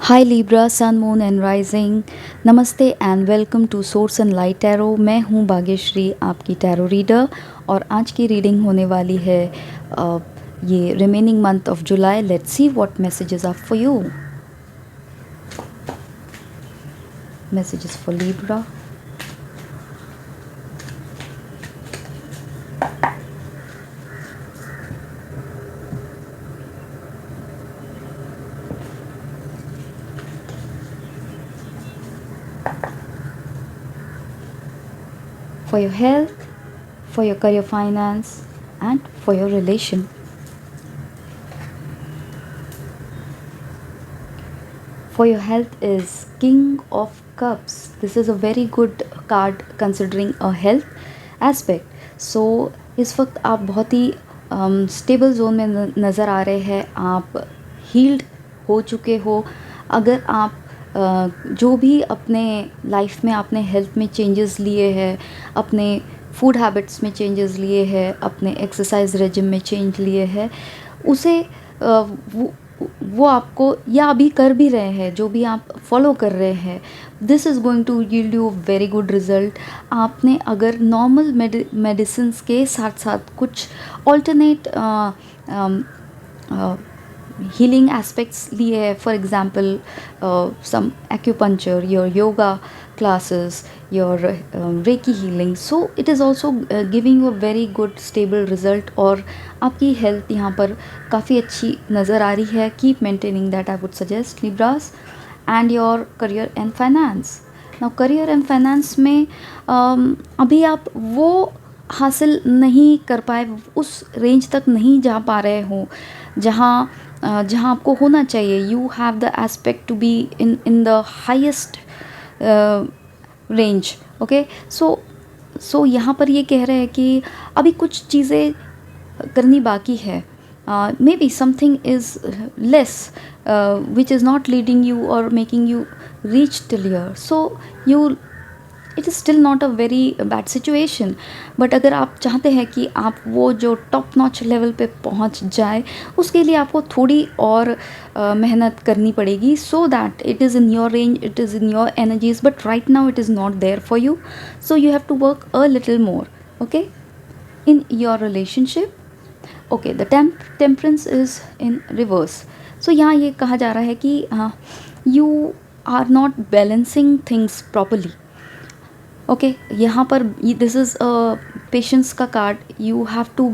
Hi Libra sun moon and rising. नमस्ते and welcome to source and light tarot. मैं हूँ भाग्यश्री, आपकी tarot reader. और आज की रीडिंग होने वाली है ये remaining month of July. Let's see what messages are for you. Messages for Libra. For your health, for your career finance, and for your relation. For your health is King of Cups. This is a very good card considering a health aspect. So इस वक्त आप बहुत ही stable zone में नज़र आ रहे हैं। आप heeled हो चुके हो। अगर आप जो भी अपने लाइफ में आपने हेल्थ में चेंजेस लिए हैं, अपने फूड हैबिट्स में चेंजेस लिए हैं, अपने एक्सरसाइज रेजिम में चेंज लिए हैं, उसे वो आपको या अभी कर भी रहे हैं, जो भी आप फॉलो कर रहे हैं, this is going to yield you very good result. आपने अगर नॉर्मल मेडिसिन्स के साथ साथ कुछ ऑल्टरनेट healing aspects लिए है, for example some acupuncture, your yoga classes, your reiki healing, so it is also giving you a very good stable result। और आपकी हेल्थ यहाँ पर काफ़ी अच्छी नज़र आ रही है। Keep maintaining that I would suggest Libras. And your career and finance. Now career and finance में अभी आप वो हासिल नहीं कर पाए, उस रेंज तक नहीं जा पा रहे हो जहाँ आपको होना चाहिए। You have the aspect to be in the highest range. Okay, so यहाँ पर ये कह रहे हैं कि अभी कुछ चीज़ें करनी बाकी है। Maybe something is less which is not leading you और making you reach till here, so you it is still not a very bad situation. But अगर आप चाहते हैं कि आप वो जो टॉप नॉच लेवल पे पहुंच जाए, उसके लिए आपको थोड़ी और मेहनत करनी पड़ेगी, so that it is in your range, it is in your energies. But right now it is not there for you, so you have to work a little more. Okay, in your relationship. Okay, the temperance is in reverse. So यहाँ ये कहा जा रहा है कि you are not balancing things properly. Okay, यहाँ पर this is patience का card. You have to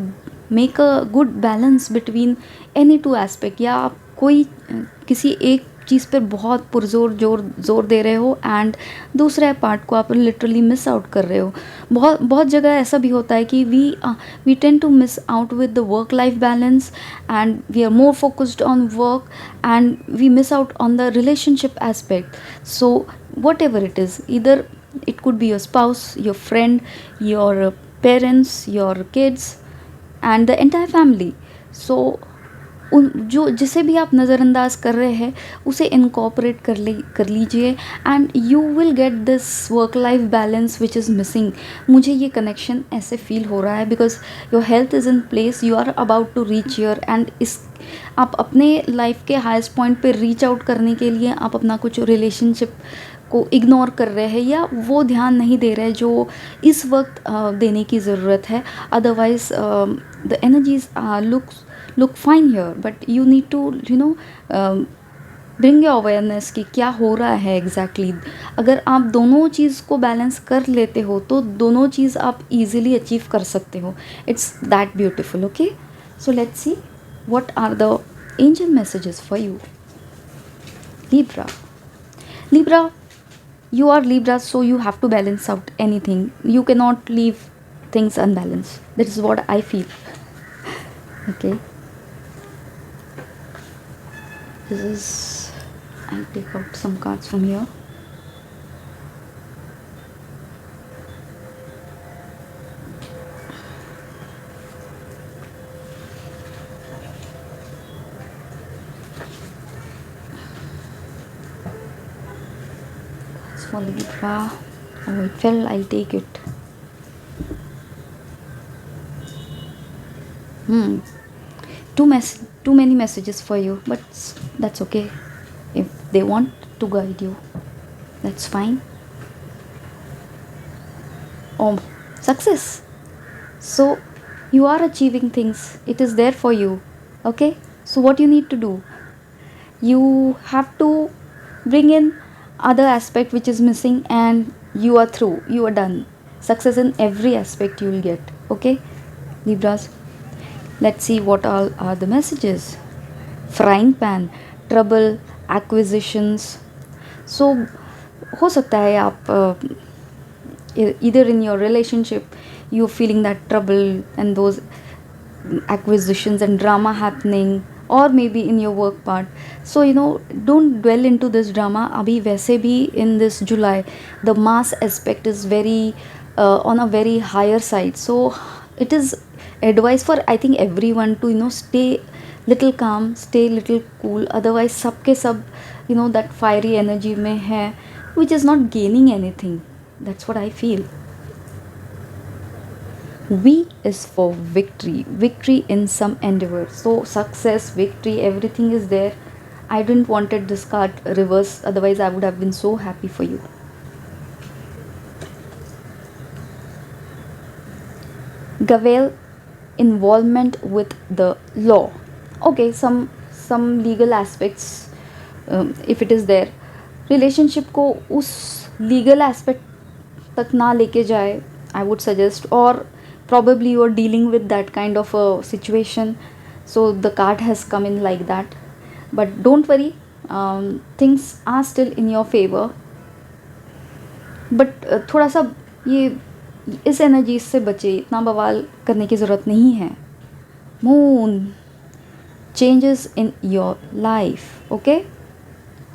make a good balance between any two aspect. या आप कोई किसी एक चीज़ पर बहुत पुरजोर जोर दे रहे हो एंड दूसरे पार्ट को आप लिटरली मिस आउट कर रहे हो। बहुत जगह ऐसा भी होता है कि we tend to miss out with the work life balance and we are more focused on work and we miss out on the relationship aspect. So whatever it is, either it could be your spouse, your friend, your parents, your kids and the entire family। so उन जो जिसे भी आप नज़रअंदाज कर रहे हैं, उसे इनकॉर्पोरेट कर लीजिए and you will get this work life balance which is missing. मुझे ये कनेक्शन ऐसे फील हो रहा है because your health is in place, you are about to reach your end इस आप अपने लाइफ के हाईएस्ट पॉइंट पे रीच आउट करने के लिए आप अपना कुछ रिलेशनशिप को इग्नोर कर रहे हैं या वो ध्यान नहीं दे रहे जो इस वक्त देने की ज़रूरत है। Otherwise the energies look fine here, but you need to bring your awareness कि क्या हो रहा है एग्जैक्टली। अगर आप दोनों चीज़ को बैलेंस कर लेते हो तो दोनों चीज़ आप इजीली अचीव कर सकते हो। It's that beautiful. Okay, so let's see what are the angel messages for you, Libra. You are Libra, so you have to balance out anything. You cannot leave things unbalanced. That is what I feel. Okay, this is, I'll take out some cards from here. For Libra, oh it fell, I'll take it. Too many messages for you, but that's okay. If they want to guide you. That's fine. Oh, success. So you are achieving things, it is there for you. Okay, so what you need to do, you have to bring in other aspect which is missing, and you are through, you are done. Success in every aspect you will get. Okay, Libras, let's see what all are the messages. Frying pan, trouble, acquisitions. So हो सकता है आप either in your relationship you're feeling that trouble and those acquisitions and drama happening, or maybe in your work part. So don't dwell into this drama. Abhi वैसे भी in this July the mass aspect is very on a very higher side. So it is advice for I think everyone to stay little calm, stay little cool. Otherwise सबके सब that fiery energy में है which is not gaining anything. That's what I feel. V is for victory, victory in some endeavor. So success, victory, everything is there. I didn't wanted this card reverse, otherwise I would have been so happy for you. Gavel, involvement with the law. Okay, some legal aspects, if it is there, relationship को उस legal aspect तक ना लेके जाए, I would suggest. Or probably you are dealing with that kind of a situation, so the card has come in like that. But don't worry, things are still in your favor. But थोड़ा सा ये इस energy से बचे, इतना बवाल करने की ज़रूरत नहीं है. Moon, changes in your life. Okay,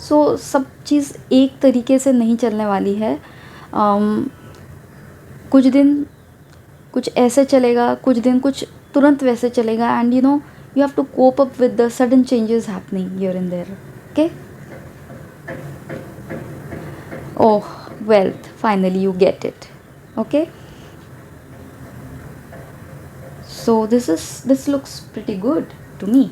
so सब चीज़ एक तरीके से नहीं चलने वाली है. कुछ दिन कुछ ऐसे चलेगा, कुछ दिन कुछ तुरंत वैसे चलेगा. And you have to cope up with the sudden changes happening here and there. Okay, oh, wealth, finally you get it. Okay, so this looks pretty good to me.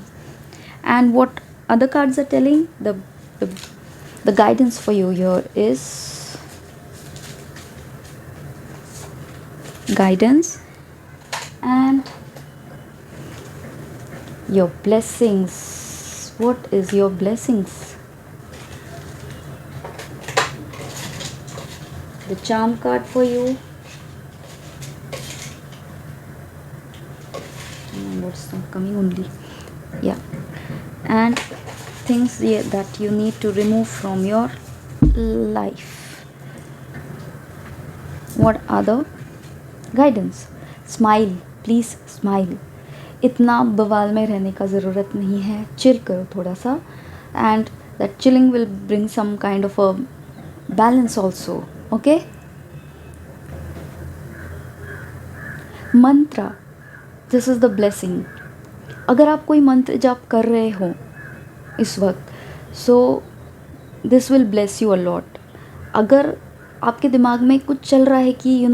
And what other cards are telling, the guidance for you here is guidance and your blessings. What is your blessings? The charm card for you. What's not coming only? Yeah. And things that you need to remove from your life. What are the guidance? Smile, please smile. इतना बवाल में रहने का ज़रूरत नहीं है. Chill करो थोड़ा सा, and that chilling will bring some kind of a balance also. Okay, मंत्र, दिस इज़ द ब्लेसिंग. अगर आप कोई मंत्र जाप कर रहे हो इस वक्त, so this will bless you a lot. अगर आपके दिमाग में कुछ चल रहा है कि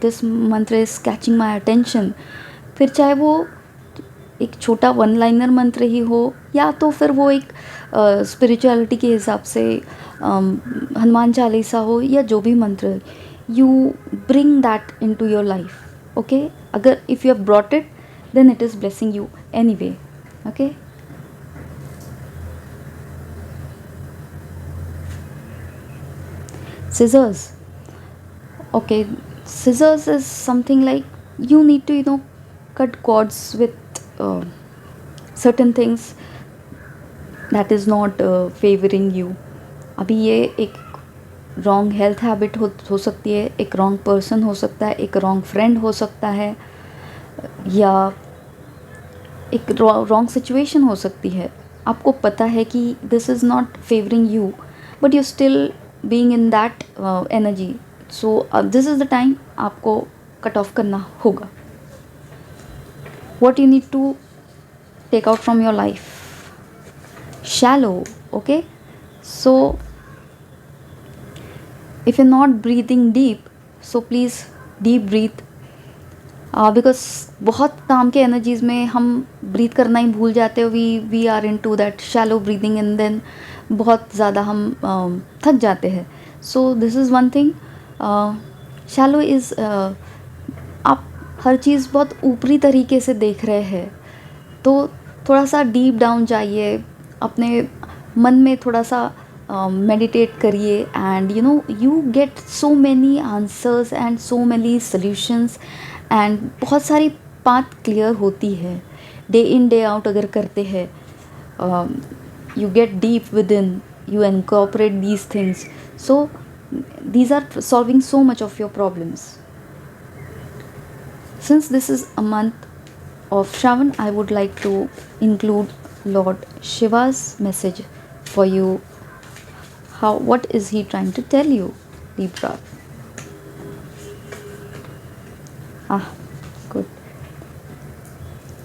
दिस मंत्र इज़ कैचिंग माई अटेंशन, फिर चाहे वो एक छोटा वन लाइनर मंत्र ही हो, या तो फिर वो एक स्पिरिचुअलिटी के हिसाब से हनुमान चालीसा हो, या जो भी मंत्र, you bring that in to your life. Okay, अगर if you have brought it, then it is blessing you anyway. Okay, scissors. Okay, scissors is something like you need to cut cords with certain things that is not favoring you. अभी ये एक wrong health habit हो सकती है, एक wrong person हो सकता है, एक रॉन्ग फ्रेंड हो सकता है, या एक रॉन्ग सिचुएशन हो सकती है. आपको पता है कि this is not favouring you, but you still being in that energy. So this is the time आपको कट ऑफ करना होगा. what you need to take out from your life. Shallow. Okay, so if you're not breathing deep, so please deep breathe. Because बहुत काम के energies में हम breathe करना ही भूल जाते हैं. We are in to that shallow breathing, and then बहुत ज़्यादा हम थक जाते हैं. So this is one thing. Shallow is, आप हर चीज़ बहुत ऊपरी तरीके से देख रहे हैं, तो थोड़ा सा डीप डाउन जाइए, अपने मन में थोड़ा सा मेडिटेट करिए, and you get so many answers and so many solutions, and बहुत सारी बात क्लियर होती है डे इन डे आउट अगर करते हैं. You get deep within, you incorporate these things, so these are solving so much of your problems. Since this is a month of Shravan, I would like to include Lord Shiva's message for you. What is he trying to tell you, Libra? Good.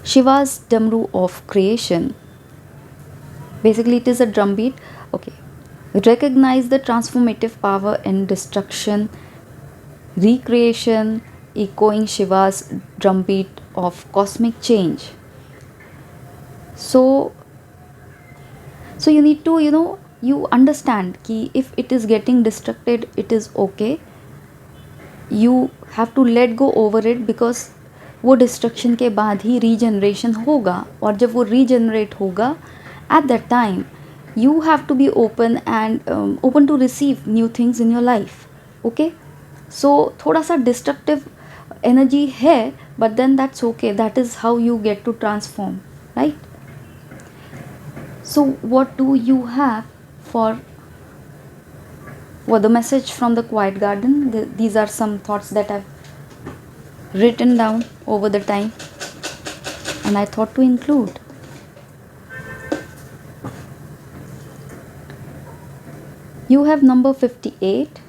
Shiva's Damru of creation. Basically, it is a drum beat. Okay. Recognize the transformative power in destruction, recreation, echoing Shiva's drumbeat of cosmic change. So you need to, you understand कि if it is getting destructed, it is okay. You have to let go over it, because वो destruction के बाद ही regeneration होगा, और जब वो regenerate होगा, at that time you have to be open and open to receive new things in your life. Okay, so थोड़ा सा destructive energy है, but then that's okay. That is how you get to transform, right? So what do you have for the message from the quiet garden? These are some thoughts that I've written down over the time, and I thought to include. You have number 58.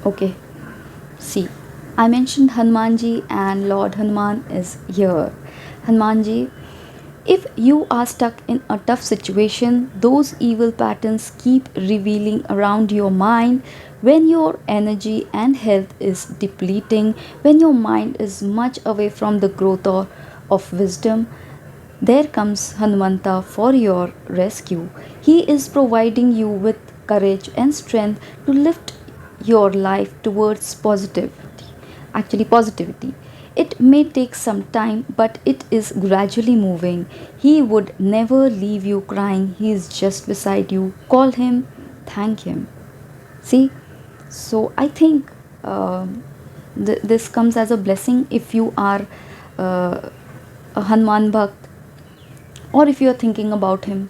Okay, see, I mentioned Hanumanji, and Lord Hanuman is here. Hanumanji, if you are stuck in a tough situation, those evil patterns keep revealing around your mind. When your energy and health is depleting, when your mind is much away from the growth of wisdom, there comes Hanumanta for your rescue. He is providing you with courage and strength to lift your life towards positivity. Actually, positivity. It may take some time, but it is gradually moving. He would never leave you crying. He is just beside you. Call him, thank him. See, so I think this comes as a blessing if you are a Hanuman Bhakt, or if you are thinking about him.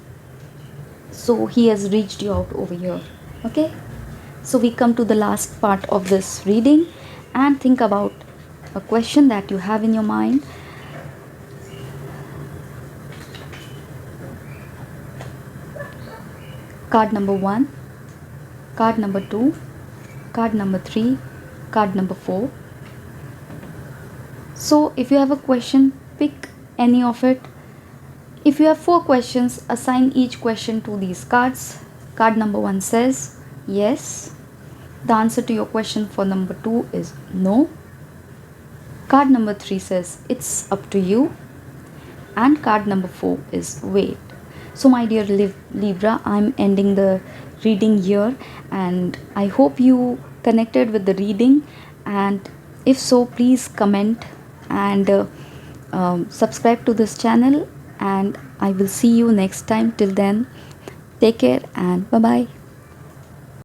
So he has reached you out over here. Okay, so we come to the last part of this reading, and think about a question that you have in your mind. Card number 1, card number 2, card number 3, card number 4. So if you have a question, pick any of it. If you have 4 questions, assign each question to these cards. Card number 1 says yes. The answer to your question for number 2 is no. Card number 3 says it's up to you. And card number 4 is wait. So my dear Libra, I'm ending the reading here, and I hope you connected with the reading, and if so, please comment and subscribe to this channel, and I will see you next time. Till then, take care and bye bye.